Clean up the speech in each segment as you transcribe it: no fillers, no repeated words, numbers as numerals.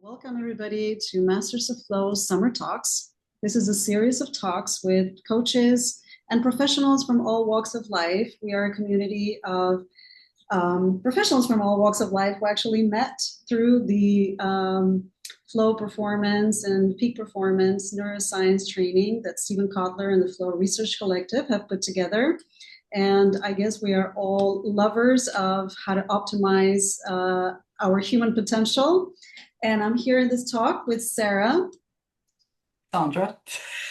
Welcome everybody to Masters of Flow Summer Talks. This is a series of talks with coaches and professionals from all walks of life. We are a community of professionals from all walks of life who actually met through the flow performance and peak performance neuroscience training that 𝗙𝗪𝗁 and the Flow Research Collective have put together. And I guess we are all lovers of how to optimize our human potential. And I'm here in this talk with Sarah. Sandra.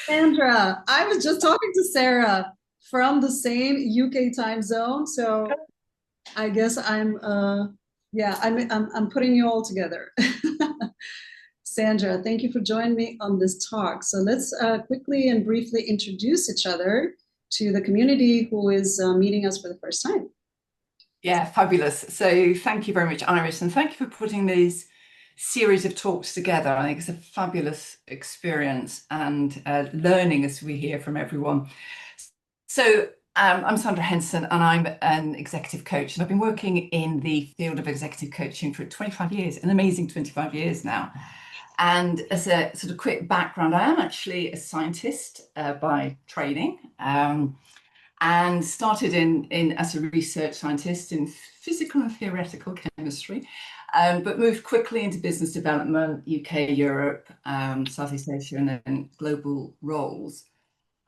Sandra. I was just talking to Sarah from the same UK time zone. So I guess I'm putting you all together. Sandra, thank you for joining me on this talk. So let's quickly and briefly introduce each other to the community who is meeting us for the first time. Yeah, fabulous. So thank you very much, Iris, and thank you for putting these series of talks together. I think it's a fabulous experience and learning as we hear from everyone. So I'm Sandra Henson and I'm an executive coach, and I've been working in the field of executive coaching for 25 years, an amazing 25 years now. And as a sort of quick background, I am actually a scientist by training, and started in as a research scientist in physical and theoretical chemistry, but moved quickly into business development, UK, Europe, Southeast Asia, and global roles.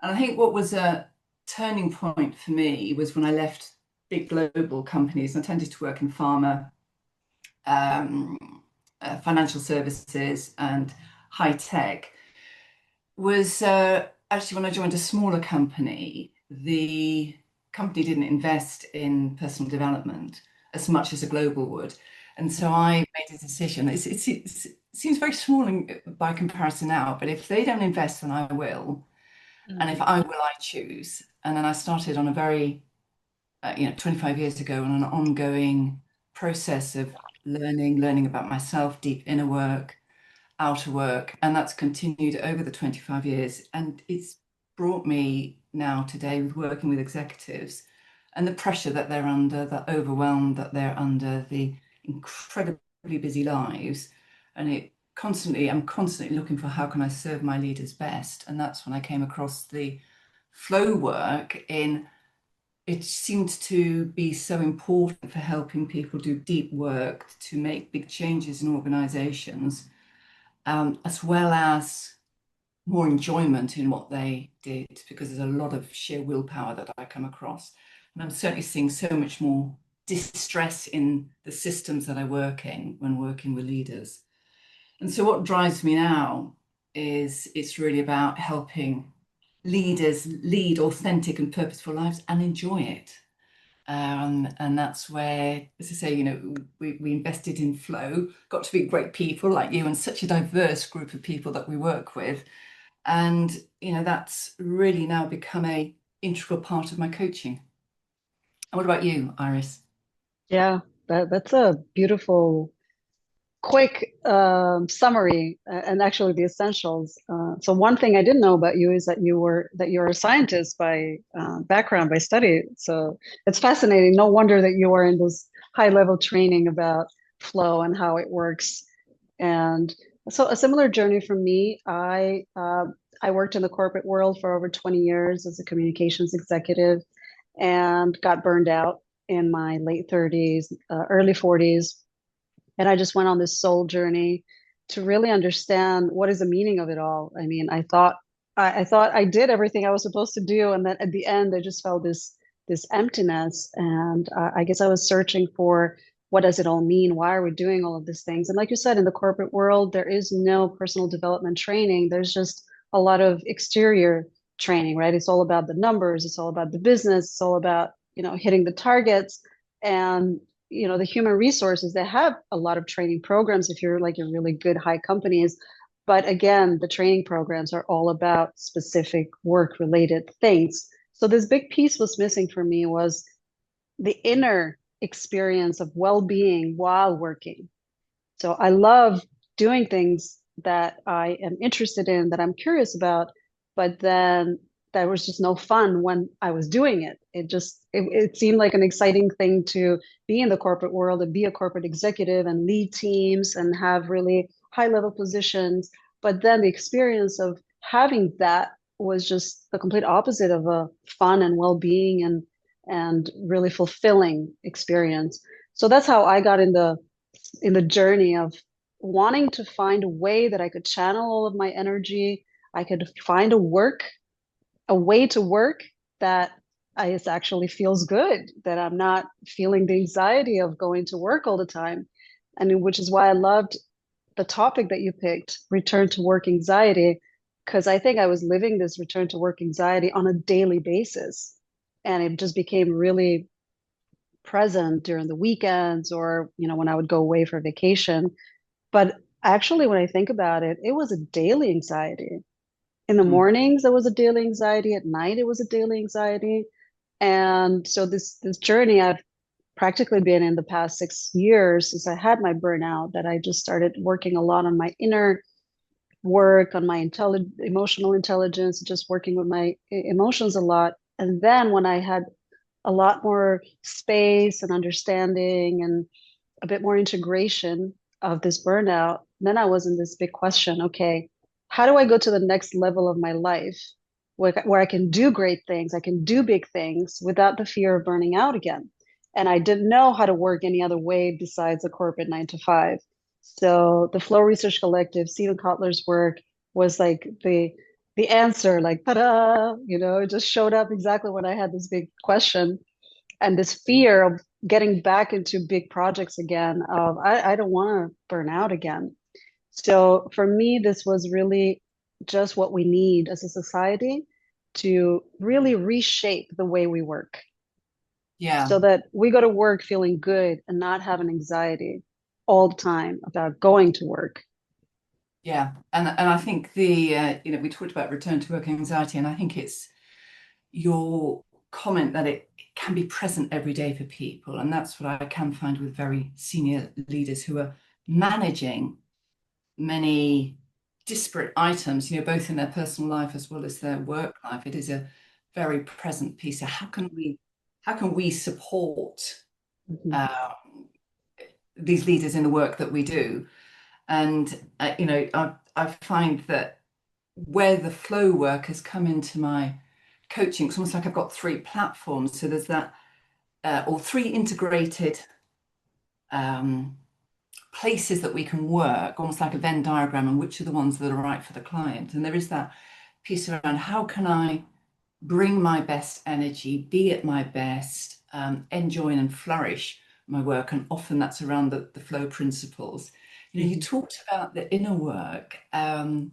And I think what was a turning point for me was when I left big global companies. I tended to work in pharma, financial services, and high tech. Was actually when I joined a smaller company, the company didn't invest in personal development as much as a global would. And so I made a decision. It seems very small by comparison now, but if they don't invest, then I will. And if I will, I choose. And then I started on a very, 25 years ago, on an ongoing process of learning about myself, deep inner work, outer work. And that's continued over the 25 years. And it's brought me now today with working with executives and the pressure that they're under, the overwhelm that they're under, the incredibly busy lives. And I'm constantly looking for how can I serve my leaders best. And that's when I came across the flow work. It seemed to be so important for helping people do deep work to make big changes in organizations, as well as more enjoyment in what they did, because there's a lot of sheer willpower that I come across. And I'm certainly seeing so much more distress in the systems that I work in when working with leaders. And so what drives me now is it's really about helping leaders lead authentic and purposeful lives and enjoy it. And that's where, as I say, we invested in Flow, got to meet great people like you and such a diverse group of people that we work with. And, that's really now become an integral part of my coaching. And what about you, Iris? Yeah, that's a beautiful, quick summary, and actually the essentials. So one thing I didn't know about you is that you're a scientist by background, by study. So it's fascinating. No wonder that you are in this high-level training about flow and how it works. And so a similar journey for me. I worked in the corporate world for over 20 years as a communications executive and got burned out in my late 30s, early 40s. And I just went on this soul journey to really understand what is the meaning of it all. I mean, I thought I did everything I was supposed to do. And then at the end, I just felt this emptiness. And I guess I was searching for, what does it all mean? Why are we doing all of these things? And like you said, in the corporate world, there is no personal development training. There's just a lot of exterior training, right? It's all about the numbers. It's all about the business. It's all about, hitting the targets. And, the human resources, they have a lot of training programs if you're like in really good high companies. But again, the training programs are all about specific work related things. So this big piece was missing for me was the inner experience of well-being while working. So I love doing things that I am interested in, that I'm curious about, but then there was just no fun when I was doing it. It seemed like an exciting thing to be in the corporate world and be a corporate executive and lead teams and have really high level positions, but then the experience of having that was just the complete opposite of a fun and well-being and really fulfilling experience. So that's how I got in the journey of wanting to find a way that I could channel all of my energy. I could find a way to work that it actually feels good, that I'm not feeling the anxiety of going to work all the time. And which is why I loved the topic that you picked, return to work anxiety, because I think I was living this return to work anxiety on a daily basis. And it just became really present during the weekends or, when I would go away for vacation. But actually, when I think about it, it was a daily anxiety. In the mornings, there was a daily anxiety. At night, it was a daily anxiety. And so this journey I've practically been in the past 6 years since I had my burnout, that I just started working a lot on my inner work, on my emotional intelligence, just working with my emotions a lot. And then when I had a lot more space and understanding and a bit more integration of this burnout, then I was in this big question, okay, how do I go to the next level of my life where I can do great things, I can do big things without the fear of burning out again? And I didn't know how to work any other way besides a corporate 9 to 5. So the Flow Research Collective, Stephen Kotler's work was like the answer, like ta-da, it just showed up exactly when I had this big question and this fear of getting back into big projects again, of I don't want to burn out again. So for me, this was really just what we need as a society to really reshape the way we work. Yeah. So that we go to work feeling good and not have an anxiety all the time about going to work. Yeah, and I think we talked about return to work anxiety, and I think it's your comment that it can be present every day for people, and that's what I can find with very senior leaders who are managing many disparate items, both in their personal life as well as their work life. It is a very present piece. So how can we support these leaders in the work that we do? And I find that where the flow work has come into my coaching, it's almost like I've got 3 platforms. So there's that, or 3 integrated places that we can work, almost like a Venn diagram, and which are the ones that are right for the client. And there is that piece around how can I bring my best energy, be at my best, enjoy and flourish my work. And often that's around the flow principles. You talked about the inner work, and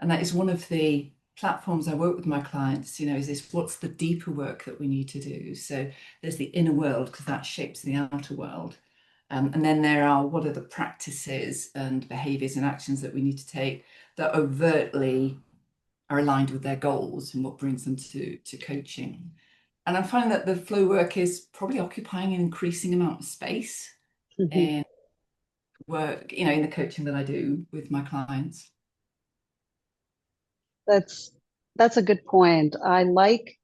that is one of the platforms I work with my clients, is this, what's the deeper work that we need to do? So there's the inner world, because that shapes the outer world. And then there are, what are the practices and behaviors and actions that we need to take that overtly are aligned with their goals and what brings them to coaching. And I find that the flow work is probably occupying an increasing amount of space in work, in the coaching that I do with my clients. That's a good point. I like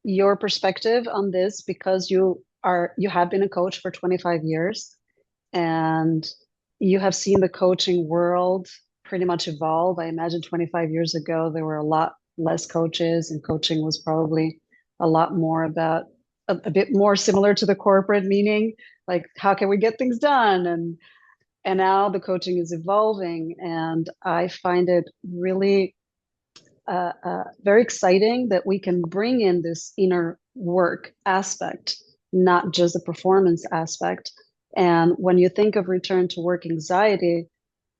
your perspective on this because you have been a coach for 25 years and you have seen the coaching world pretty much evolve. I imagine 25 years ago there were a lot less coaches, and coaching was probably a lot more about a bit more similar to the corporate meaning, like how can we get things done? And now the coaching is evolving, and I find it really very exciting that we can bring in this inner work aspect, not just the performance aspect. And when you think of return to work anxiety,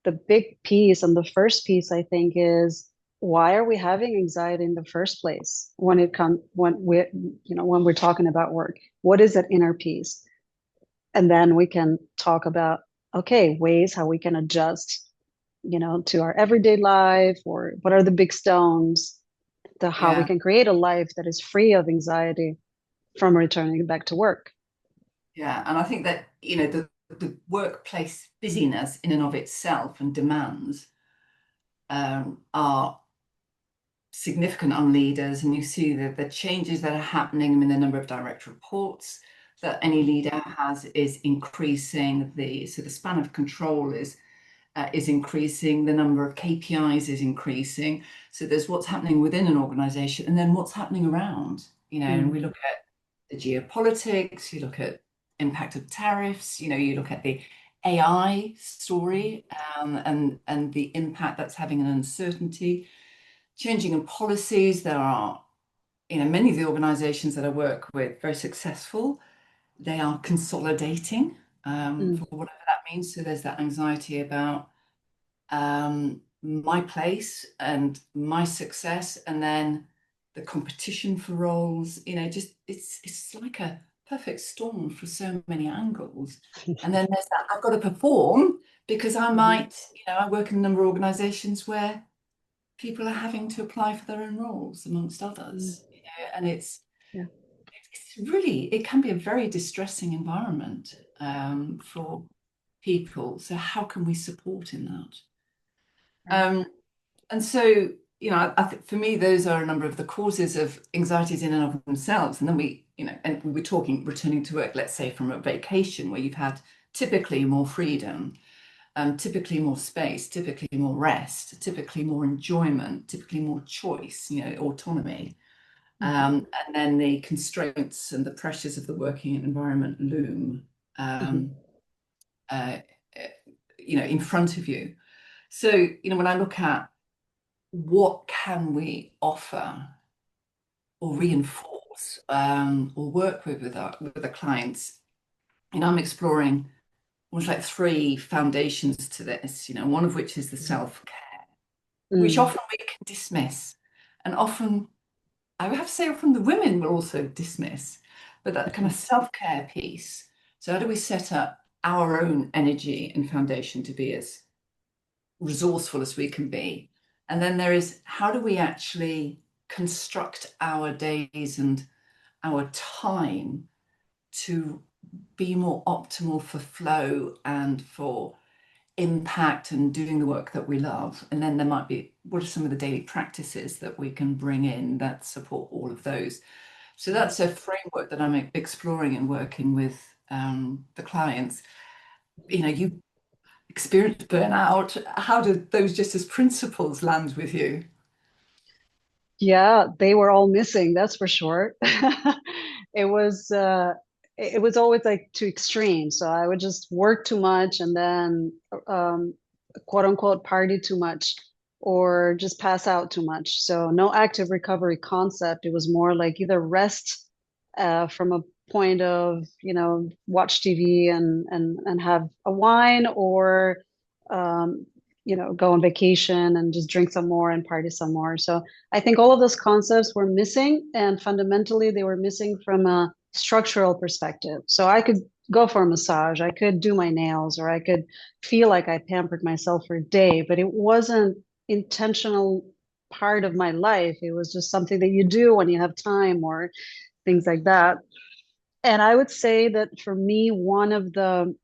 the big piece and the first piece, I think, is why are we having anxiety in the first place when we're talking about work? What is that inner piece? And then we can talk about, okay, ways how we can adjust, to our everyday life, or what are the big stones, how we can create a life that is free of anxiety from returning back to work. Yeah, and I think that, the workplace busyness in and of itself and demands are significant on leaders, and you see that the changes that are happening in the number of direct reports that any leader has is increasing. So the span of control is is increasing, the number of KPIs is increasing. So there's what's happening within an organization and then what's happening around, and we look at the geopolitics, you look at impact of tariffs, you look at the AI story and the impact that's having an uncertainty, changing in policies. There are, many of the organizations that I work with, very successful. They are consolidating for whatever that means. So there's that anxiety about my place and my success, and then the competition for roles. Just it's like a perfect storm for so many angles. And then there's that I've got to perform because I might, I work in a number of organizations where people are having to apply for their own roles amongst others, and it's really, it can be a very distressing environment for people. So how can we support in that? And so, I think for me, those are a number of the causes of anxieties in and of themselves. And then and we were talking returning to work, let's say from a vacation where you've had typically more freedom, typically more space, typically more rest, typically more enjoyment, typically more choice, autonomy. And then the constraints and the pressures of the working environment loom, in front of you. So, when I look at what can we offer or reinforce or work with the clients, I'm exploring almost like 3 foundations to this, one of which is the self-care, which often we can dismiss. And often, I would have to say often the women will also dismiss, but that kind of self-care piece. So how do we set up our own energy and foundation to be as resourceful as we can be? And then there is, how do we actually construct our days and our time to be more optimal for flow and for impact and doing the work that we love? And then there might be, what are some of the daily practices that we can bring in that support all of those? So that's a framework that I'm exploring and working with the clients. You experienced burnout. How did those just as principles land with you? Yeah, they were all missing, that's for sure. It was always like too extreme. So I would just work too much and then quote unquote party too much or just pass out too much. So no active recovery concept. It was more like either rest from a point of, watch TV and have a wine, or go on vacation and just drink some more and party some more. So I think all of those concepts were missing, and fundamentally they were missing from a structural perspective. So I could go for a massage, I could do my nails, or I could feel like I pampered myself for a day, but it wasn't intentional part of my life. It was just something that you do when you have time or things like that. And I would say that for me, one of the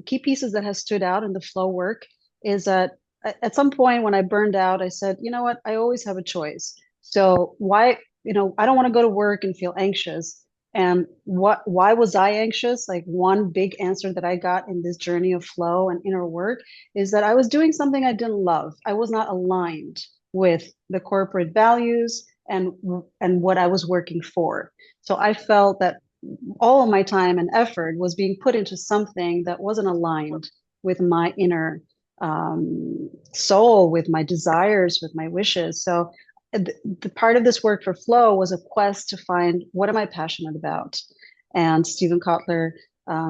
key pieces that has stood out in the flow work is that at some point when I burned out, I said, you know what, I always have a choice. So why, I don't want to go to work and feel anxious. And why was I anxious? Like, one big answer that I got in this journey of flow and inner work is that I was doing something I didn't love. I was not aligned with the corporate values and what I was working for. So I felt that all of my time and effort was being put into something that wasn't aligned with my inner soul, with my desires, with my wishes. So the part of this work for flow was a quest to find, what am I passionate about? And Steven Kotler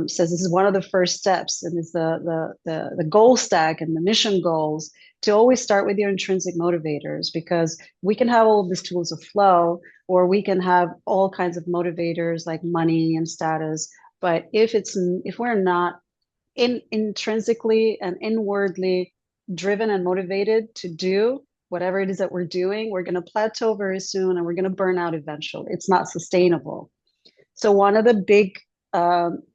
says this is one of the first steps, and it's the goal stack and the mission goals, to always start with your intrinsic motivators, because we can have all of these tools of flow, or we can have all kinds of motivators like money and status. But if we're not intrinsically and inwardly driven and motivated to do whatever it is that we're doing, we're going to plateau very soon and we're going to burn out eventually. It's not sustainable. So one of the big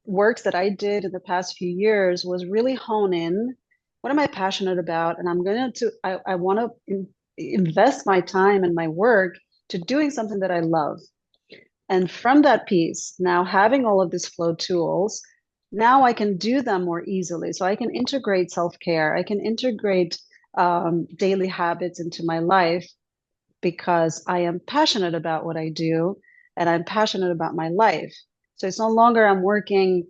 works that I did in the past few years was really hone in, what am I passionate about? And I want to invest my time and my work to doing something that I love. And from that piece, now having all of these flow tools, now I can do them more easily. So I can integrate self-care. I can integrate daily habits into my life because I am passionate about what I do and I'm passionate about my life. So it's no longer I'm working,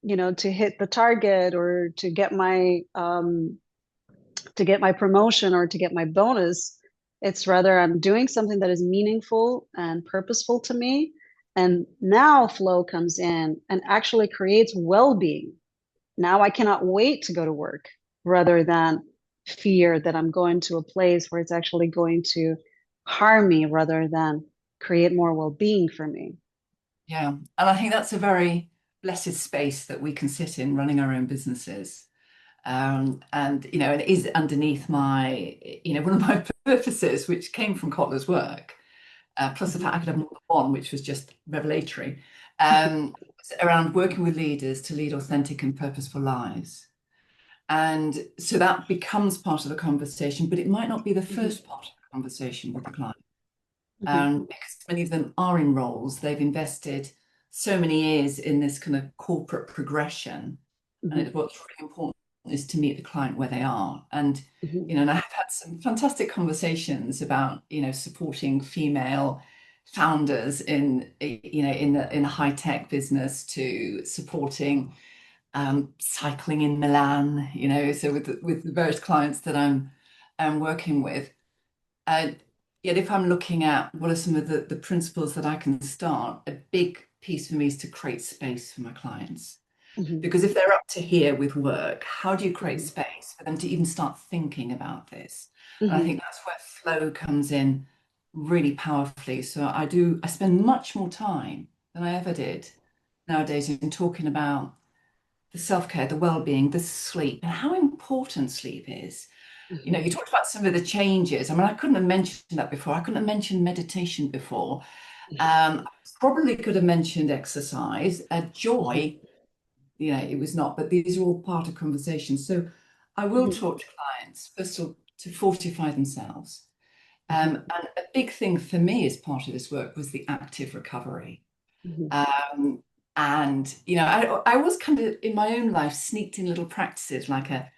to hit the target or to get my promotion or to get my bonus. It's rather I'm doing something that is meaningful and purposeful to me. And now flow comes in and actually creates well-being. Now I cannot wait to go to work rather than fear that I'm going to a place where it's actually going to harm me rather than create more well-being for me. Yeah, and I think that's a very blessed space that we can sit in running our own businesses. And it is underneath my, one of my purposes, which came from Kotler's work, plus the fact I could have more than one, which was just revelatory, around working with leaders to lead authentic and purposeful lives. And so that becomes part of the conversation, but it might not be the first part of the conversation with the client. Because many of them are in roles, they've invested so many years in this kind of corporate progression. And what's really important is to meet the client where they are. And, and I've had some fantastic conversations about, supporting female founders in a high-tech business to supporting cycling in Milan, so with the various clients that I'm working with. Yet if I'm looking at what are some of the principles that I can start, a big piece for me is to create space for my clients. Because if they're up to here with work, how do you create space for them to even start thinking about this? And I think that's where flow comes in really powerfully. So I spend much more time than I ever did nowadays in talking about the self-care, the well-being, the sleep, and how important sleep is. You talked about some of the changes. I mean, I couldn't have mentioned that before. I couldn't have mentioned meditation before. I probably could have mentioned exercise, joy. It was not, but these are all part of conversations. So I will talk to clients, first of all, to fortify themselves. And a big thing for me as part of this work was the active recovery. And, I was kind of in my own life sneaked in little practices like a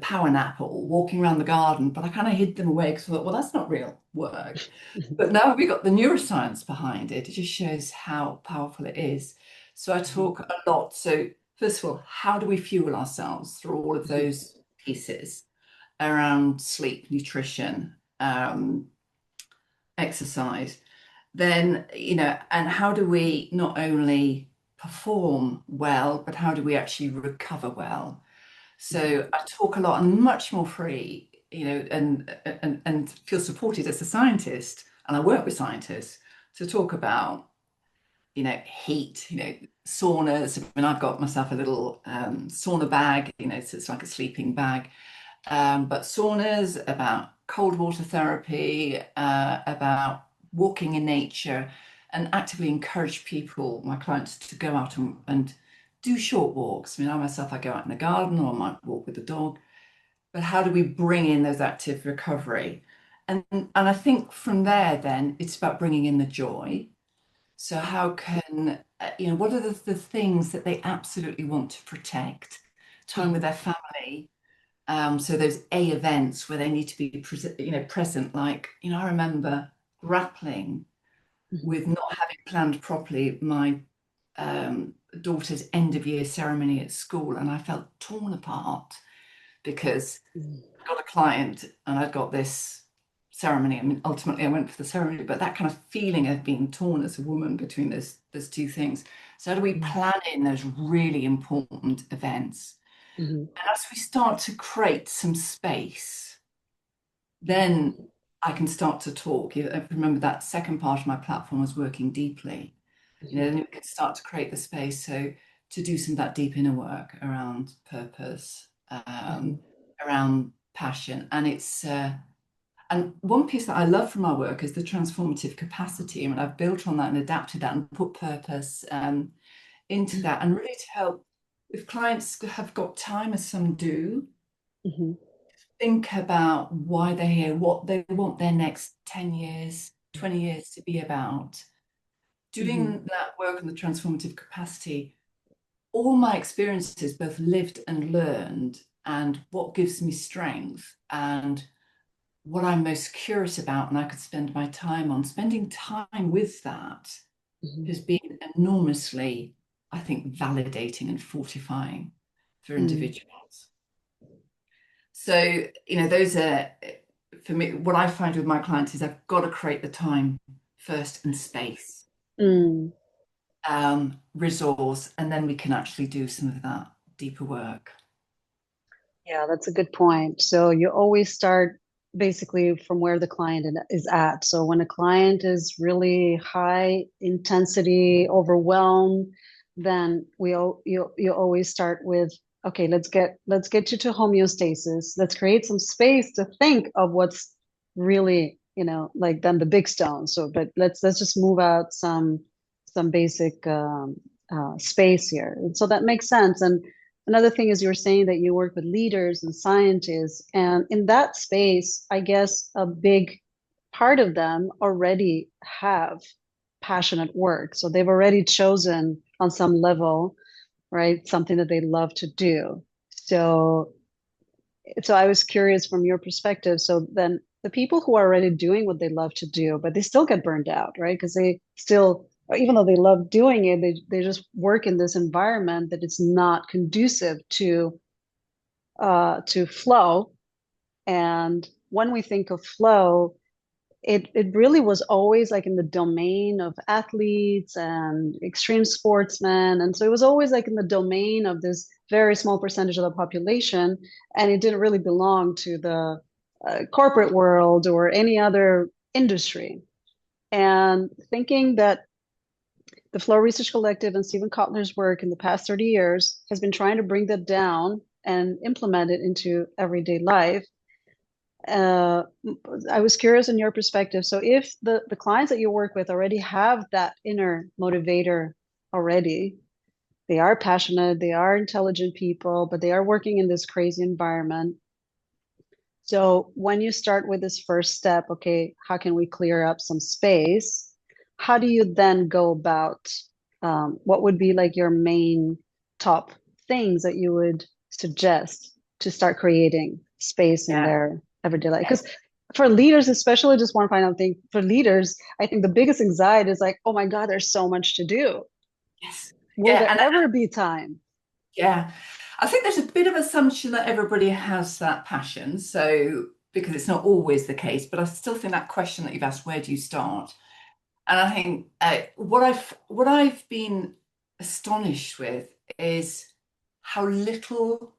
power nap or walking around the garden, but I kind of hid them away because I thought, well, that's not real work. But now we got the neuroscience behind it. It just shows how powerful it is. So I talk a lot. So first of all, how do we fuel ourselves through all of those pieces around sleep, nutrition, exercise? Then, and how do we not only perform well, but how do we actually recover well? So I talk a lot. I'm much more free, and feel supported as a scientist, and I work with scientists to talk about, heat, saunas. I mean, I've got myself a little sauna bag, so it's like a sleeping bag. But saunas, about cold water therapy, about walking in nature, and actively encourage people, my clients, to go out and do short walks. I mean, I go out in the garden or I might walk with the dog. But how do we bring in those active recovery? And I think from there, then it's about bringing in the joy. So how can, what are the things that they absolutely want to protect? Time with their family. So those A events where they need to be, present. Like, I remember grappling with not having planned properly my daughter's end of year ceremony at school, and I felt torn apart because I got a client and I'd got this ceremony. I mean, ultimately I went for the ceremony, but that kind of feeling of being torn as a woman between those two things. So how do we plan in those really important events? And as we start to create some space, then I can start to talk. I remember that second part of my platform was working deeply. Then we can start to create the space to do some of that deep inner work around purpose, around passion. And it's and one piece that I love from our work is the transformative capacity. I mean, I've built on that and adapted that and put purpose into that, and really to help if clients have got time, as some do, think about why they're here, what they want their next 10 years, 20 years to be about. Doing that work on the transformative capacity all my experiences, both lived and learned, and what gives me strength, and what I'm most curious about, and I could spend my time on, spending time with that has been enormously, I think, validating and fortifying for individuals. So, those are, for me, what I find with my clients is I've got to create the time first and space, resource, and then we can actually do some of that deeper work. Yeah, that's a good point. So you always start basically from where the client is at. So when a client is really high intensity, overwhelmed, then you always start with, okay, let's get you to homeostasis. Let's create some space to think of what's really, like then the big stone. So, but let's just move out some basic space here. And so that makes sense. And another thing is, you were saying that you work with leaders and scientists, and in that space, I guess a big part of them already have passionate work. So they've already chosen on some level, right, something that they love to do. So I was curious from your perspective. So then the people who are already doing what they love to do, but they still get burned out, right? Because they still, even though they love doing it, they just work in this environment that it's not conducive to flow. And when we think of flow, it really was always like in the domain of athletes and extreme sportsmen. And so it was always like in the domain of this very small percentage of the population. And it didn't really belong to the corporate world or any other industry. And thinking that the Flow Research Collective and Stephen Kotler's work in the past 30 years has been trying to bring that down and implement it into everyday life. I was curious in your perspective. So if the clients that you work with already have that inner motivator already, they are passionate, they are intelligent people, but they are working in this crazy environment. So when you start with this first step, okay, how can we clear up some space? How do you then go about, what would be like your main top things that you would suggest to start creating space in their everyday life? Because for leaders, especially, just one final thing, for leaders, I think the biggest anxiety is like, oh my God, there's so much to do. Yes. Will there ever be time? Yeah. I think there's a bit of assumption that everybody has that passion. So, because it's not always the case, but I still think that question that you've asked, where do you start? And I think what I've been astonished with is how little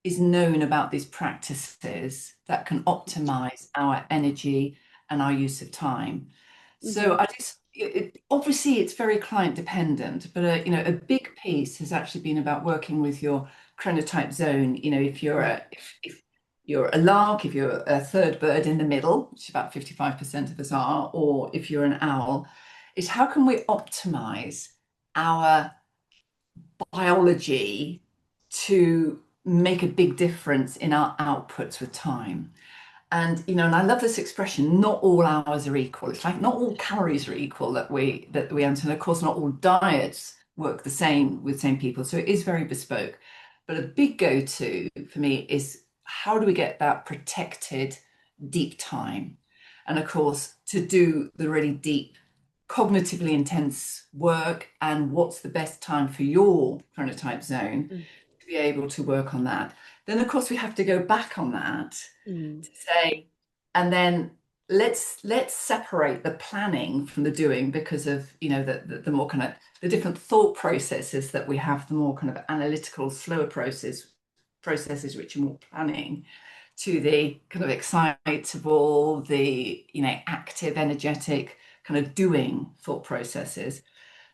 is known about these practices that can optimize our energy and our use of time. So obviously it's very client dependent, but a big piece has actually been about working with your chronotype zone. If you're a lark, if you're a third bird in the middle, which about 55% of us are, or if you're an owl, is how can we optimize our biology to make a big difference in our outputs with time. And and I love this expression, not all hours are equal. It's like not all calories are equal that we enter. And of course, not all diets work the same with same people. So it is very bespoke. But a big go-to for me is, how do we get that protected deep time? And of course, to do the really deep, cognitively intense work, and what's the best time for your chronotype zone to be able to work on that. Then of course we have to go back on that to say, and then let's separate the planning from the doing, because of the more kind of the different thought processes that we have, the more kind of analytical, slower processes which are more planning, to the kind of excitable, the active, energetic kind of doing thought processes.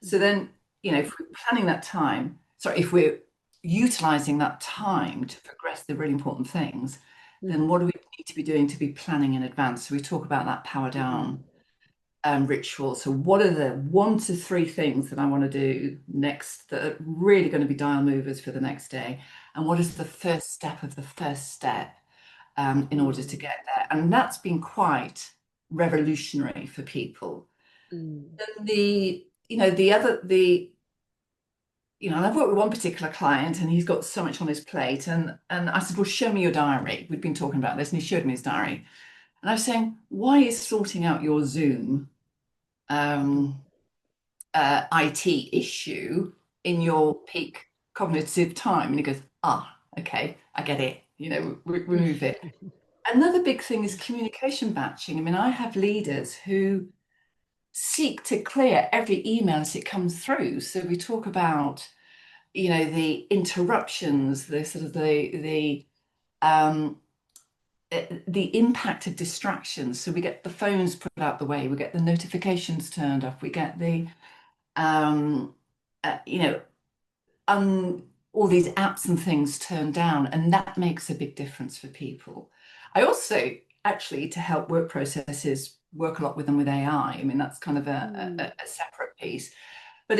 So then if we're planning that time, if we're utilizing that time to progress the really important things, then what do we need to be doing to be planning in advance? So we talk about that power down ritual. So what are the 1 to 3 things that I want to do next that are really going to be dial movers for the next day? And what is the first step of the first step in order to get there? And that's been quite revolutionary for people. And the and I've worked with one particular client and he's got so much on his plate. And I said, well, show me your diary. We'd been talking about this and he showed me his diary. And I was saying, why is sorting out your Zoom IT issue in your peak cognitive time? And he goes, okay, I get it. Remove it. Another big thing is communication batching. I mean, I have leaders who seek to clear every email as it comes through. So we talk about, the interruptions, the sort of the impact of distractions. So we get the phones put out the way, we get the notifications turned off, we get the all these apps and things turned down, and that makes a big difference for people. I also, actually, to help work processes, work a lot with them with AI. I mean, that's kind of a separate piece. But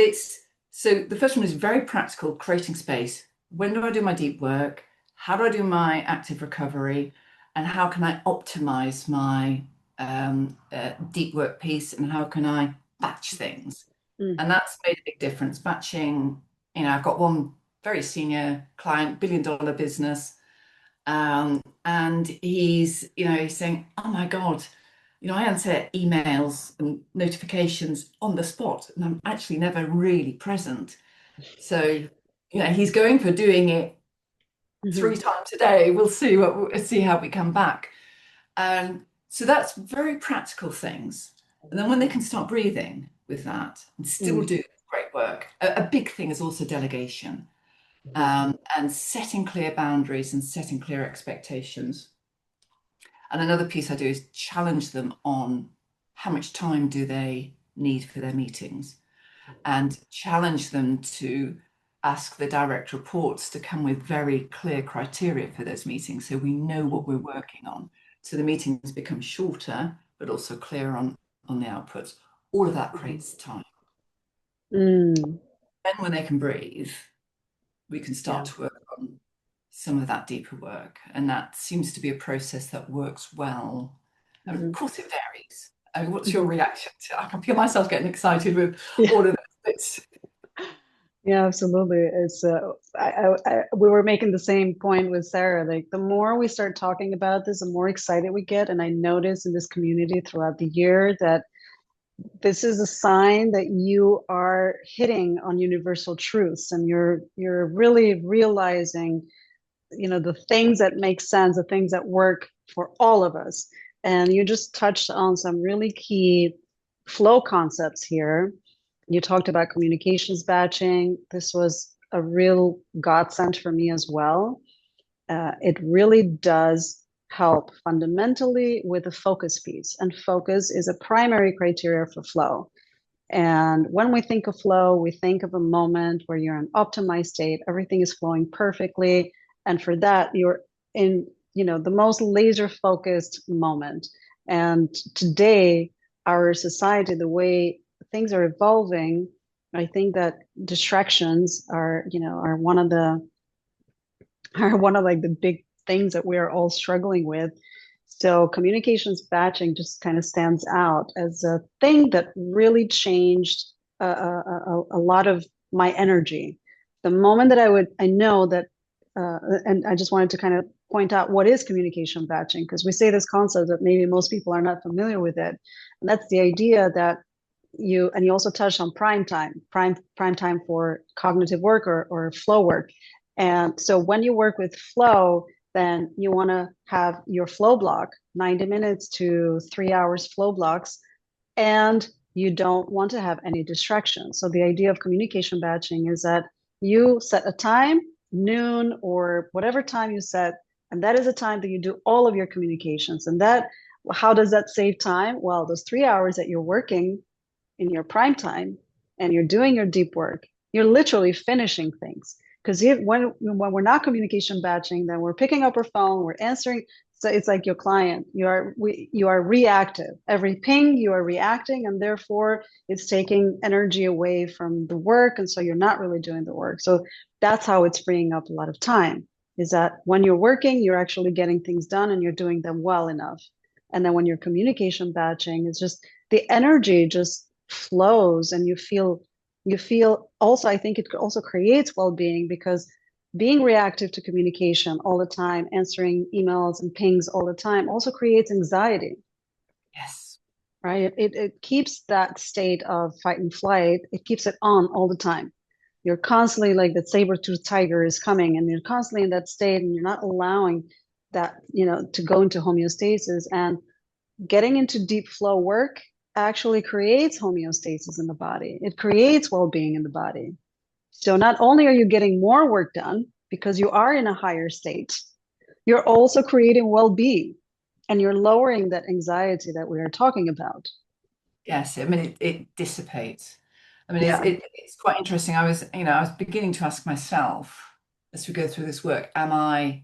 so the first one is very practical, creating space. When do I do my deep work? How do I do my active recovery? And how can I optimize my deep work piece? And how can I batch things? And that's made a big difference. Batching, I've got one very senior client, billion-dollar business, and he's saying, oh my God, I answer emails and notifications on the spot, and I'm actually never really present. So, he's going for doing it 3 times a day. We'll see how we come back. So that's very practical things. And then when they can start breathing with that and still do great work, a big thing is also delegation, and setting clear boundaries and setting clear expectations. And another piece I do is challenge them on how much time do they need for their meetings, and challenge them to ask the direct reports to come with very clear criteria for those meetings, so we know what we're working on. So the meetings become shorter, but also clear on the outputs. All of that creates time. Then when they can breathe, we can start to work on some of that deeper work. And that seems to be a process that works well. Of course, it varies. What's your reaction to? I can feel myself getting excited with all of this. Yeah, absolutely. It's we were making the same point with Sarah. Like, the more we start talking about this, the more excited we get. And I notice in this community throughout the year that this is a sign that you are hitting on universal truths, and you're really realizing, the things that make sense, the things that work for all of us. And you just touched on some really key flow concepts here. You talked about communications batching. This was a real godsend for me as well. It really does help fundamentally with the focus piece. And focus is a primary criteria for flow. And when we think of flow, we think of a moment where you're in optimized state, everything is flowing perfectly. And for that, you're in, the most laser focused moment. And today, our society, the way things are evolving, I think that distractions are one of like the big things that we're all struggling with. So communications batching just kind of stands out as a thing that really changed a lot of my energy. The moment that I know that, and I just wanted to kind of point out what is communication batching, because we say this concept that maybe most people are not familiar with it. And that's the idea that you also touched on prime time for cognitive work or flow work. And so when you work with flow, then you want to have your flow block, 90 minutes to 3 hours flow blocks, and you don't want to have any distractions. So the idea of communication batching is that you set a time, noon or whatever time you set, and that is a time that you do all of your communications. And how does that save time? Well, those 3 hours that you're working in your prime time and you're doing your deep work, you're literally finishing things. Because when we're not communication batching, then we're picking up our phone, we're answering. So it's like your client, you are reactive. Every ping, you are reacting, and therefore it's taking energy away from the work, and so you're not really doing the work. So that's how it's freeing up a lot of time, is that when you're working, you're actually getting things done and you're doing them well enough. And then when you're communication batching, it's just the energy just flows and you feel You feel also, I think it also creates well-being, because being reactive to communication all the time, answering emails and pings all the time, also creates anxiety. Yes. Right? It keeps that state of fight and flight, it keeps it on all the time. You're constantly like that saber-toothed tiger is coming, and you're constantly in that state, and you're not allowing that, to go into homeostasis. And getting into deep flow work actually creates homeostasis in the body. It creates well-being in the body. So not only are you getting more work done because you are in a higher state, you're also creating well-being, and you're lowering that anxiety that we are talking about. Yes, I mean, it dissipates. I mean, Yeah. it's quite interesting. I was beginning to ask myself as we go through this work, am I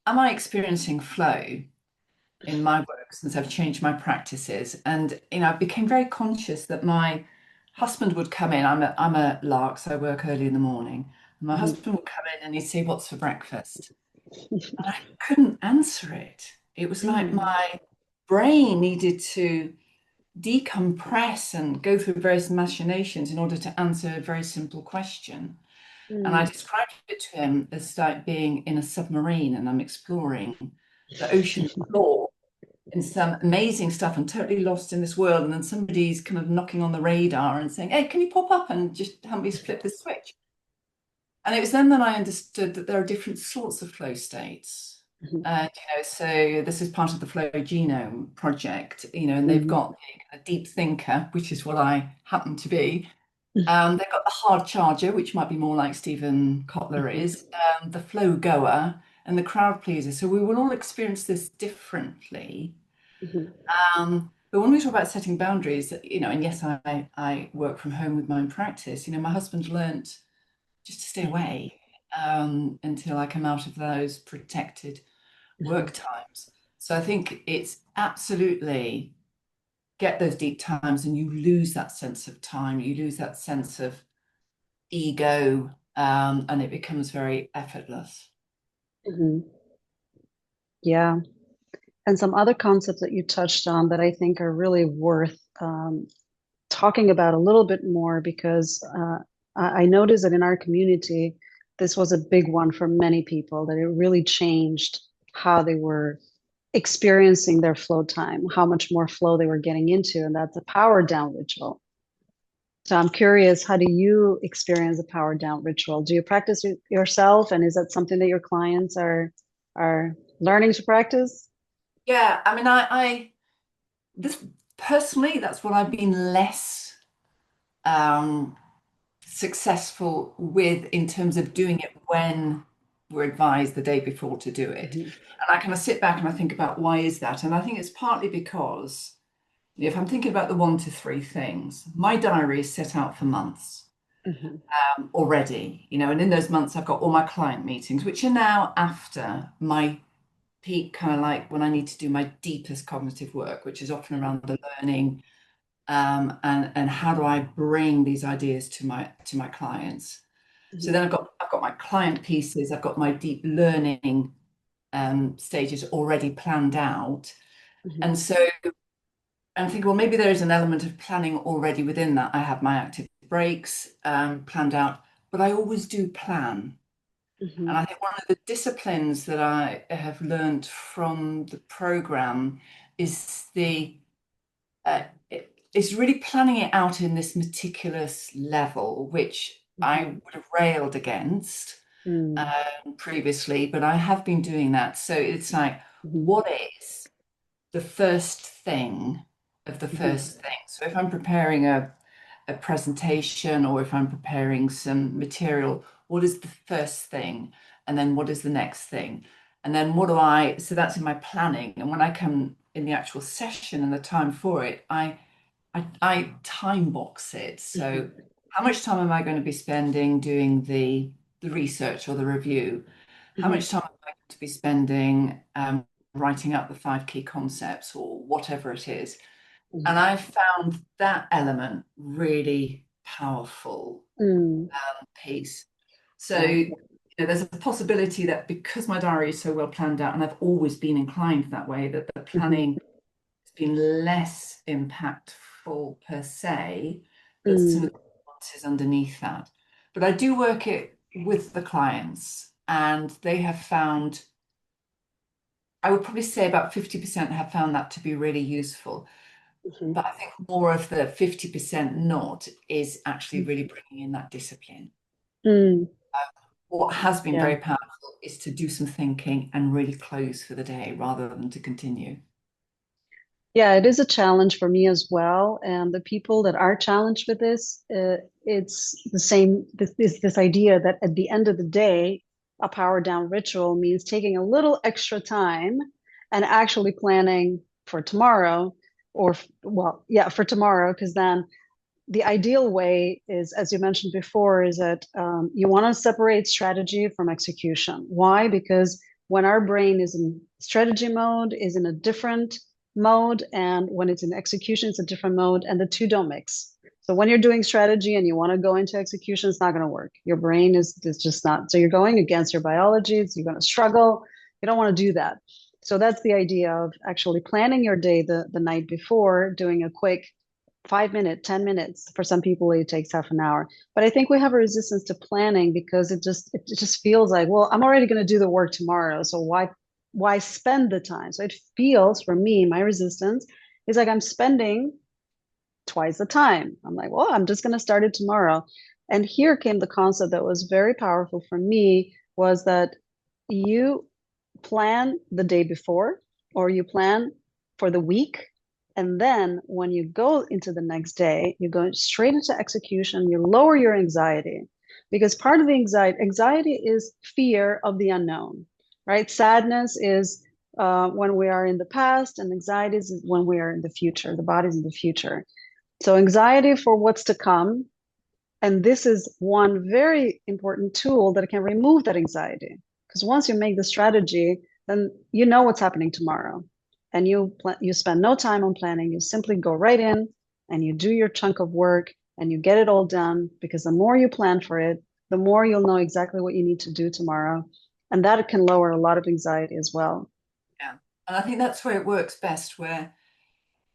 experiencing flow in my work since I've changed my practices? And, I became very conscious that my husband would come in. I'm a lark, so I work early in the morning. And my husband would come in and he'd say, "What's for breakfast?" And I couldn't answer it. It was like my brain needed to decompress and go through various machinations in order to answer a very simple question. And I described it to him as like being in a submarine and I'm exploring the ocean floor in some amazing stuff and totally lost in this world. And then somebody's kind of knocking on the radar and saying, "Hey, can you pop up and just help me flip this switch?" And it was then that I understood that there are different sorts of flow states. So this is part of the Flow Genome project, and they've got a deep thinker, which is what I happen to be. They've got the hard charger, which might be more like 𝗙𝗂𝘁𝗪 is, the flow goer, and the crowd pleaser. So we will all experience this differently. But when we talk about setting boundaries, and yes, I work from home with my own practice. My husband learnt just to stay away until I come out of those protected work times. So I think it's absolutely get those deep times and you lose that sense of time, you lose that sense of ego, and it becomes very effortless. Yeah. And some other concepts that you touched on that I think are really worth talking about a little bit more, because I noticed that in our community, this was a big one for many people, that it really changed how they were experiencing their flow time, how much more flow they were getting into, and that's a power down ritual. So I'm curious, how do you experience a power down ritual? Do you practice it yourself, and is that something that your clients are learning to practice? Yeah, I mean, this personally, that's what I've been less successful with in terms of doing it when we're advised the day before to do it. And I kind of sit back and I think about why is that? And I think it's partly because if I'm thinking about the 1 to 3 things, my diary is set out for months already, and in those months I've got all my client meetings, which are now after my peak, kind of like when I need to do my deepest cognitive work, which is often around the learning and how do I bring these ideas to my clients. So then I've got my client pieces, I've got my deep learning stages already planned out. And so I'm thinking, well, maybe there is an element of planning already within that. I have my active breaks planned out, but I always do plan. And I think one of the disciplines that I have learned from the program is it's really planning it out in this meticulous level, which I would have railed against previously, but I have been doing that. So it's like, what is the first thing of the first thing? So if I'm preparing a presentation, or if I'm preparing some material, what is the first thing? And then what is the next thing? And then so that's in my planning. And when I come in the actual session and the time for it, I time box it. So how much time am I going to be spending doing the research or the review? How much time am I going to be spending writing up the 5 key concepts or whatever it is? And I found that element really powerful piece. So there's a possibility that because my diary is so well planned out, and I've always been inclined that way, that the planning has been less impactful per se, but some of the nuances underneath that. But I do work it with the clients, and they have found, I would probably say about 50% have found that to be really useful. Mhm. But I think more of the 50% not is actually really bringing in that discipline. Mm. What has been Yeah. very powerful is to do some thinking and really close for the day rather than to continue. Yeah, it is a challenge for me as well. And the people that are challenged with this, it's the same, this idea that at the end of the day, a power down ritual means taking a little extra time and actually planning for tomorrow, or, well, yeah, for tomorrow, because then the ideal way is, as you mentioned before, is that you want to separate strategy from execution. Why? Because when our brain is in strategy mode, is in a different mode, and when it's in execution, it's a different mode, and the two don't mix. So when you're doing strategy and you want to go into execution, it's not going to work. Your brain is just not. So you're going against your biology. So you're going to struggle. You don't want to do that. So that's the idea of actually planning your day the night before, doing a quick 5 minutes, 10 minutes. For some people, it takes half an hour. But I think we have a resistance to planning because it just feels like, well, I'm already going to do the work tomorrow. So why spend the time? So it feels, for me, my resistance is like I'm spending twice the time. I'm like, well, I'm just going to start it tomorrow. And here came the concept that was very powerful for me, was that you plan the day before, or you plan for the week. And then when you go into the next day, you go straight into execution, you lower your anxiety. Because part of the anxiety is fear of the unknown, right? Sadness is when we are in the past, and anxiety is when we are in the future. The body's in the future. So anxiety for what's to come. And this is one very important tool that can remove that anxiety. Because once you make the strategy, then you know what's happening tomorrow. And you spend no time on planning. You simply go right in and you do your chunk of work and you get it all done. Because the more you plan for it, the more you'll know exactly what you need to do tomorrow. And that can lower a lot of anxiety as well. Yeah. And I think that's where it works best, where,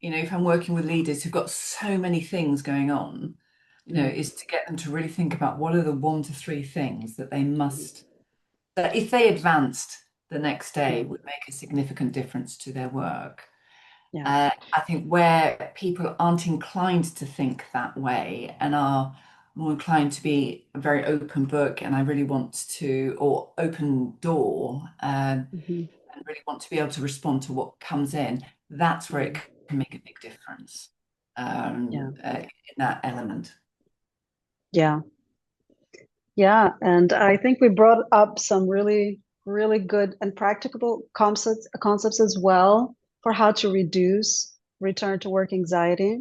if I'm working with leaders who've got so many things going on, is to get them to really think about what are the 1 to 3 things that they must, that if they advanced the next day would make a significant difference to their work. Yeah. I think where people aren't inclined to think that way and are more inclined to be a very open book, and I really want to, or open door, and really want to be able to respond to what comes in, that's where it can make a big difference in that element. Yeah. Yeah. And I think we brought up some really, really good and practicable concepts as well for how to reduce return to work anxiety.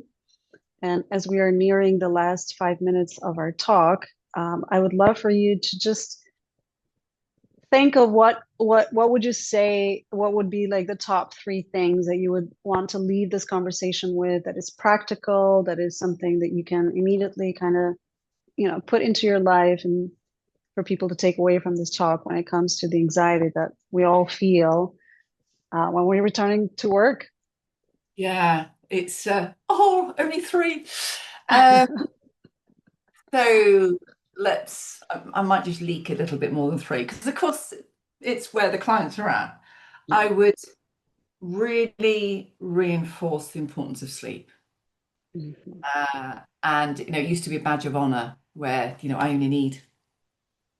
And as we are nearing the last 5 minutes of our talk, I would love for you to just think of what would you say, what would be like the top 3 things that you would want to leave this conversation with, that is practical, that is something that you can immediately kind of, put into your life, and for people to take away from this talk when it comes to the anxiety that we all feel when we're returning to work. Yeah, it's only 3. So I might just leak a little bit more than 3, because of course it's where the clients are at. I would really reinforce the importance of sleep. And it used to be a badge of honor where I only need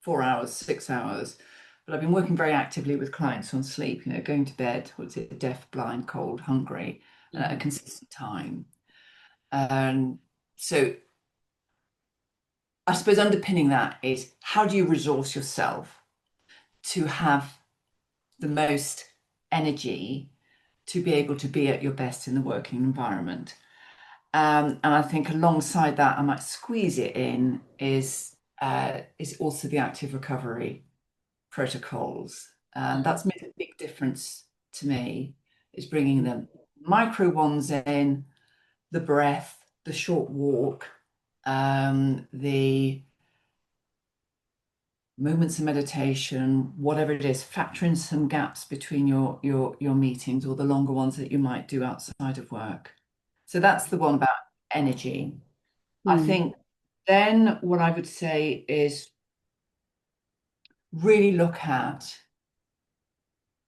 4 hours, 6 hours, but I've been working very actively with clients on sleep, going to bed, deaf, blind, cold, hungry, at a consistent time. So I suppose underpinning that is, how do you resource yourself to have the most energy to be able to be at your best in the working environment? And I think alongside that, I might squeeze it in is also the active recovery protocols. That's made a big difference to me, is bringing the micro ones in, the breath, the short walk, the moments of meditation, whatever it is, factor in some gaps between your meetings, or the longer ones that you might do outside of work. So that's the one about energy. I think Then what I would say is really look at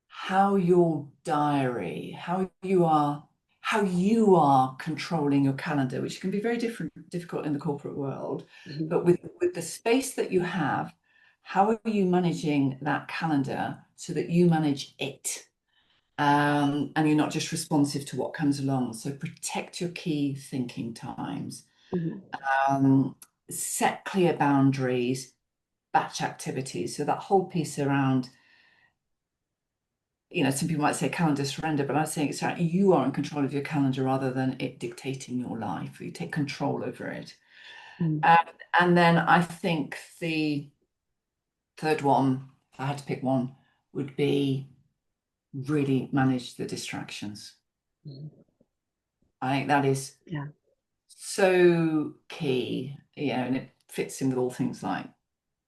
how your diary, how you are controlling your calendar, which can be very difficult in the corporate world. But with the space that you have, how are you managing that calendar so that you manage it? And you're not just responsive to what comes along. So protect your key thinking times. Set clear boundaries, batch activities. So that whole piece around, some people might say calendar surrender, but I'm saying it's right, you are in control of your calendar rather than it dictating your life. You take control over it. And then I think the third one, if I had to pick one, would be really manage the distractions. I think that is so key, and it fits in with all things like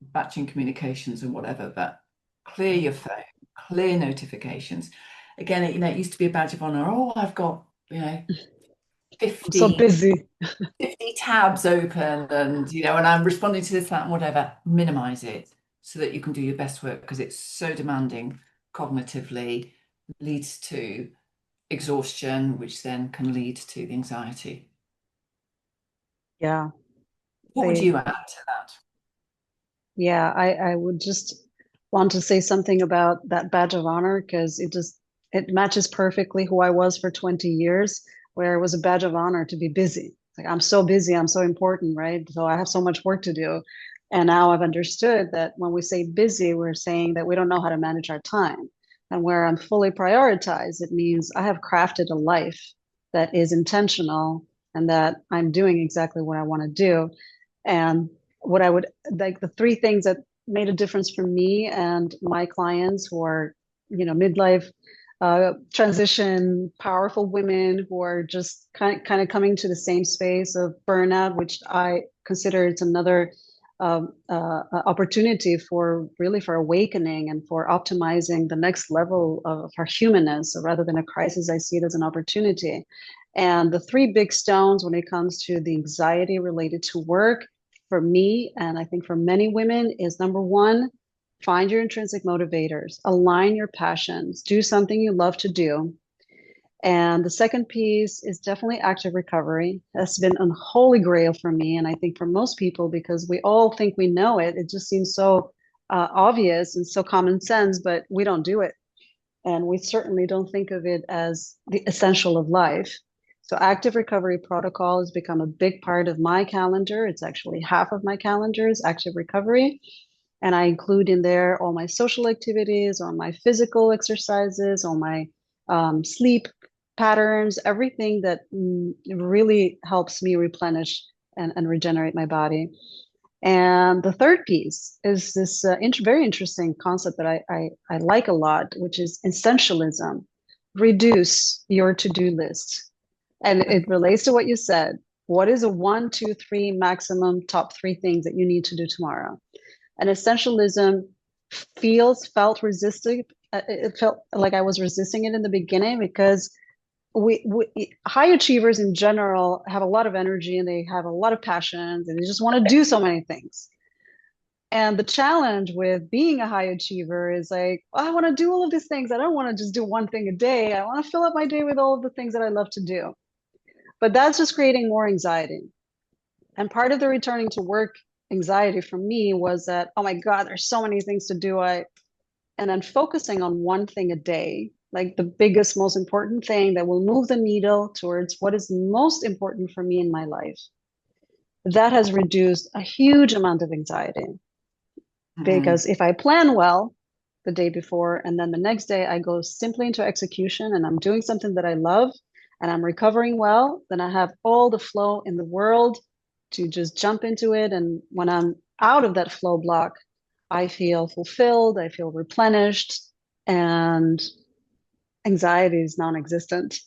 batching communications and whatever, but clear your phone, clear notifications. Again, it used to be a badge of honor. Oh, I've got, 50, I'm so busy. 50 tabs open and, and I'm responding to this, that, and whatever. Minimize it so that you can do your best work, because it's so demanding cognitively, leads to exhaustion, which then can lead to the anxiety. Yeah. What would you add to that? Yeah, I would just want to say something about that badge of honor, because it matches perfectly who I was for 20 years, where it was a badge of honor to be busy. Like, I'm so busy, I'm so important, right? So I have so much work to do. And now I've understood that when we say busy, we're saying that we don't know how to manage our time. And where I'm fully prioritized, it means I have crafted a life that is intentional and that I'm doing exactly what I want to do. And what I would like, the three things that made a difference for me and my clients who are, midlife transition, powerful women who are just kind of coming to the same space of burnout, which I consider it's another opportunity for awakening and for optimizing the next level of our humanness. So rather than a crisis, I see it as an opportunity. And the three big stones when it comes to the anxiety related to work, for me, and I think for many women, is number one, find your intrinsic motivators, align your passions, do something you love to do. And the second piece is definitely active recovery. That's been a holy grail for me, and I think for most people, because we all think we know it. It just seems so obvious and so common sense, but we don't do it. And we certainly don't think of it as the essential of life. So active recovery protocol has become a big part of my calendar. It's actually half of my calendar is active recovery. And I include in there all my social activities, or my physical exercises, or my sleep patterns, everything that really helps me replenish and regenerate my body. And the third piece is this very interesting concept that I like a lot, which is essentialism. Reduce your to-do list. And it relates to what you said. What is a 1, 2, 3 maximum top 3 things that you need to do tomorrow? And essentialism felt resisting. It felt like I was resisting it in the beginning, because we high achievers in general have a lot of energy and they have a lot of passions and they just want to do so many things. And the challenge with being a high achiever is like, oh, I want to do all of these things. I don't want to just do one thing a day. I want to fill up my day with all of the things that I love to do. But that's just creating more anxiety. And part of the returning to work anxiety for me was that, oh my God, there's so many things to do. And then focusing on one thing a day, like the biggest, most important thing that will move the needle towards what is most important for me in my life. That has reduced a huge amount of anxiety. Because if I plan well the day before, and then the next day I go simply into execution and I'm doing something that I love and I'm recovering well, then I have all the flow in the world to just jump into it. And when I'm out of that flow block, I feel fulfilled, I feel replenished, and anxiety is non-existent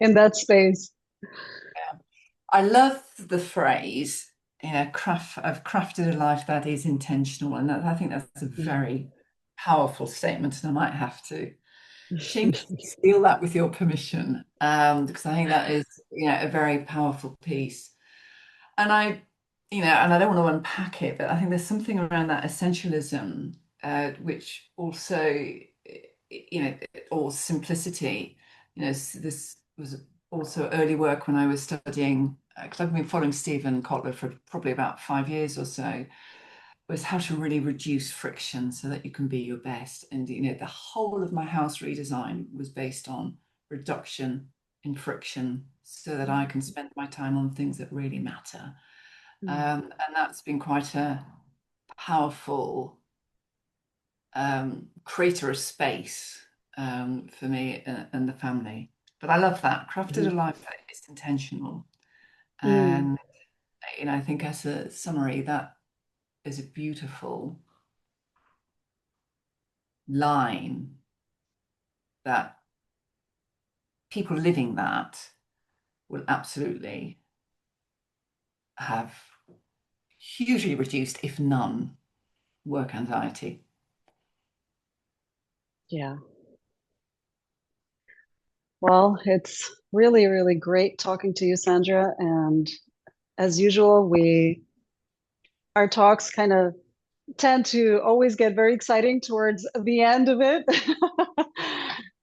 in that space. Yeah. I love the phrase, I've crafted a life that is intentional. And I think that's a very powerful statement. And I might have to steal that with your permission, because I think that is, a very powerful piece. And I and I don't want to unpack it, but I think there's something around that essentialism, which also, or simplicity. This was also early work when I was studying, because I've been following Stephen Kotler for probably about 5 years or so, was how to really reduce friction so that you can be your best. And the whole of my house redesign was based on reduction in friction so that I can spend my time on things that really matter. And that's been quite a powerful creator of space for me and the family. But I love that. Crafted a life that is intentional. And I think as a summary, that is a beautiful line that people living that will absolutely have hugely reduced, if none, work anxiety. Yeah. Well, it's really, really great talking to you, Sandra. And as usual, our talks kind of tend to always get very exciting towards the end of it.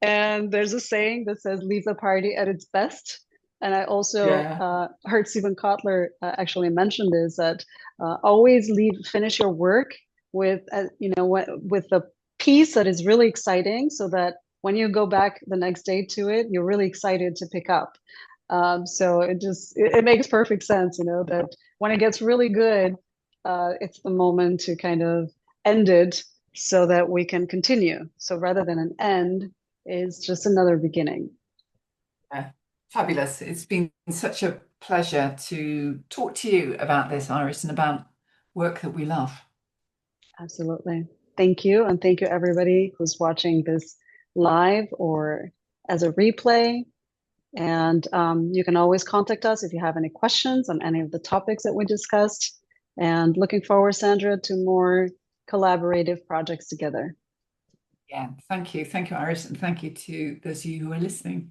And there's a saying that says, leave the party at its best. And I also heard Stephen Kotler actually mention this, that always finish your work with, with a piece that is really exciting, so that when you go back the next day to it, you're really excited to pick up. So it makes perfect sense, that when it gets really good, it's the moment to kind of end it so that we can continue. So rather than an end, is just another beginning. Yeah, fabulous. It's been such a pleasure to talk to you about this, Iris, and about work that we love. Absolutely. Thank you. And thank you, everybody who's watching this live or as a replay. And you can always contact us if you have any questions on any of the topics that we discussed. And looking forward, Sandra, to more collaborative projects together. Yeah, thank you. Thank you, Iris. And thank you to those of you who are listening.